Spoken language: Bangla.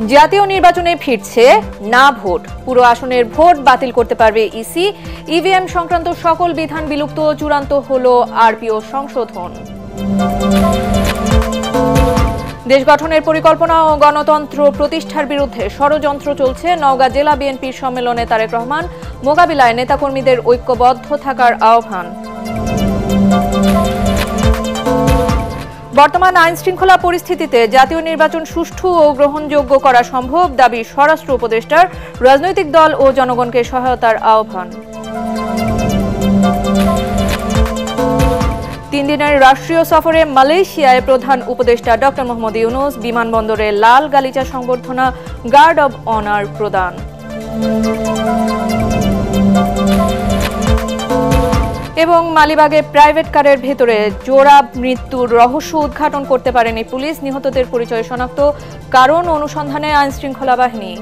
জাতীয় নির্বাচনে ফিরছে না ভোট, পুরো আসনের ভোট বাতিল করতে পারবে ইসি। ইভিএম সংক্রান্ত সকল বিধান বিলুপ্ত, চূড়ান্ত হলো আরপিও সংশোধন। দেশ গঠনের পরিকল্পনা ও গণতন্ত্র প্রতিষ্ঠার বিরুদ্ধে ষড়যন্ত্র চলছে, নওগাঁ জেলা বিএনপির সম্মেলনে তারেক রহমান। মোকাবিলায় নেতাকর্মীদের ঐক্যবদ্ধ থাকার আহ্বান। বর্তমান আইন শৃঙ্খলা পরিস্থিতিতে জাতীয় নির্বাচন সুষ্ঠু ও গ্রহণযোগ্য করা সম্ভব, দাবি স্বরাষ্ট্র উপদেষ্টার। রাজনৈতিক দল ও জনগণকে সহায়তার আহ্বান। 3 দিনের রাষ্ট্রীয় সফরে মালয়েশিয়ায় প্রধান উপদেষ্টা ডক্টর মোহাম্মদ ইউনূস। বিমানবন্দরে লাল গালিচা সংবর্ধনা, গার্ড অব অনার প্রদান। এবং মালিবাগে প্রাইভেট কারের ভেতরে জোড়া মৃত্যুর রহস্য উদ্ঘাটন করতে পারেনি পুলিশ। নিহতদের পরিচয় শনাক্ত, কারণ অনুসন্ধানে আইনশৃঙ্খলা বাহিনী।